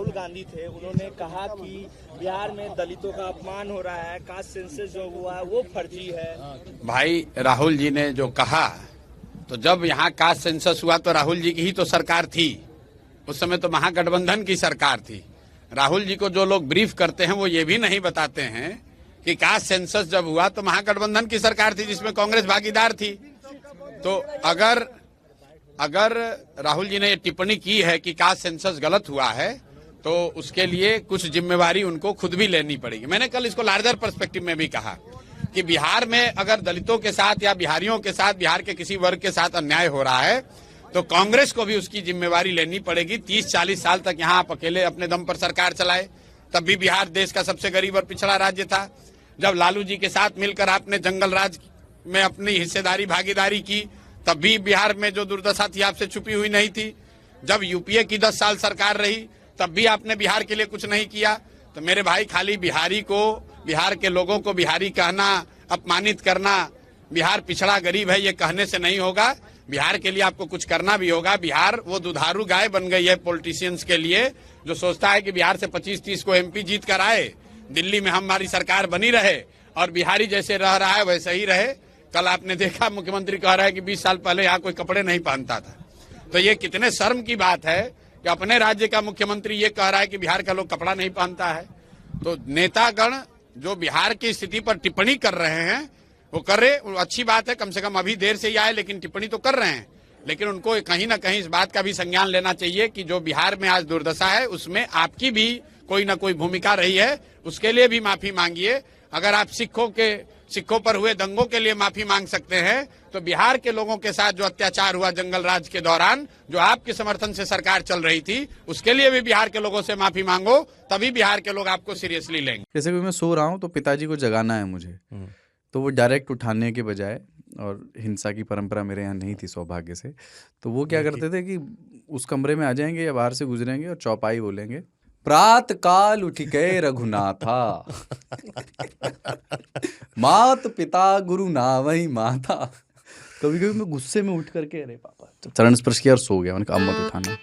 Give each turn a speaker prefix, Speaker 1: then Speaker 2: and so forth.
Speaker 1: राहुल गांधी थे, उन्होंने कहा कि बिहार में दलितों का अपमान हो रहा है, कास्ट सेंसस जो हुआ है वो फर्जी है।
Speaker 2: भाई राहुल जी ने जो कहा, तो जब यहाँ कास्ट सेंसस हुआ तो राहुल जी की ही तो सरकार थी, उस समय तो महागठबंधन की सरकार थी। राहुल जी को जो लोग ब्रीफ करते हैं वो ये भी नहीं बताते हैं कि कास्ट सेंसस जब हुआ तो महागठबंधन की सरकार थी जिसमें कांग्रेस भागीदार थी। तो अगर राहुल जी ने ये टिप्पणी की है कि कास्ट सेंसस गलत हुआ है तो उसके लिए कुछ जिम्मेवारी उनको खुद भी लेनी पड़ेगी। मैंने कल इसको लार्जर पर्सपेक्टिव में भी कहा कि बिहार में अगर दलितों के साथ या बिहारियों के साथ, बिहार के किसी वर्ग के साथ अन्याय हो रहा है तो कांग्रेस को भी उसकी जिम्मेवारी लेनी पड़ेगी। 30-40 साल तक यहाँ आप अकेले अपने दम पर सरकार चलाए, तब भी बिहार देश का सबसे गरीब और पिछड़ा राज्य था। जब लालू जी के साथ मिलकर आपने जंगल राज में अपनी हिस्सेदारी भागीदारी की, तब भी बिहार में जो दुर्दशा थी आपसे छुपी हुई नहीं थी। जब यूपीए की 10 साल सरकार रही तब भी आपने बिहार के लिए कुछ नहीं किया। तो मेरे भाई, खाली बिहारी को, बिहार के लोगों को बिहारी कहना, अपमानित करना, बिहार पिछड़ा गरीब है, ये कहने से नहीं होगा। बिहार के लिए आपको कुछ करना भी होगा। बिहार वो दुधारू गाय बन गई है पॉलिटिशियंस के लिए, जो सोचता है कि बिहार से 25-30 को एमपी जीत कर आए, दिल्ली में हमारी सरकार बनी रहे और बिहारी जैसे रह रहा है वैसे ही रहे। कल आपने देखा मुख्यमंत्री कह रहा है कि 20 साल पहले यहाँ कोई कपड़े नहीं पहनता था। तो ये कितने शर्म की बात है कि अपने राज्य का मुख्यमंत्री ये कह रहा है कि बिहार का लोग कपड़ा नहीं पहनता है। तो नेतागण जो बिहार की स्थिति पर टिप्पणी कर रहे हैं वो कर रहे, अच्छी बात है, कम से कम अभी देर से ही आए लेकिन टिप्पणी तो कर रहे हैं। लेकिन उनको कहीं ना कहीं इस बात का भी संज्ञान लेना चाहिए कि जो बिहार में आज दुर्दशा है उसमें आपकी भी कोई ना कोई भूमिका रही है, उसके लिए भी माफी मांगिए। अगर आप सिखों पर हुए दंगों के लिए माफी मांग सकते हैं तो बिहार के लोगों के साथ जो अत्याचार हुआ जंगल राज के दौरान, जो आपके समर्थन से सरकार चल रही थी, उसके लिए भी बिहार के लोगों से माफी मांगो, तभी बिहार के लोग आपको सीरियसली लेंगे।
Speaker 3: जैसे कि मैं सो रहा हूँ तो पिताजी को जगाना है मुझे, तो वो डायरेक्ट उठाने के बजाय, और हिंसा की परंपरा मेरे यहाँ नहीं थी सौभाग्य से, तो वो क्या करते थे कि उस कमरे में आ जाएंगे या बाहर से गुजरेंगे और चौपाई बोलेंगे, प्रात काल उठिके रघुनाथा मात पिता गुरु नावई माता। कभी कभी मैं गुस्से में उठ करके, अरे पापा, चरण स्पर्श किया और सो गया। मैंने कहा अब मत उठाना।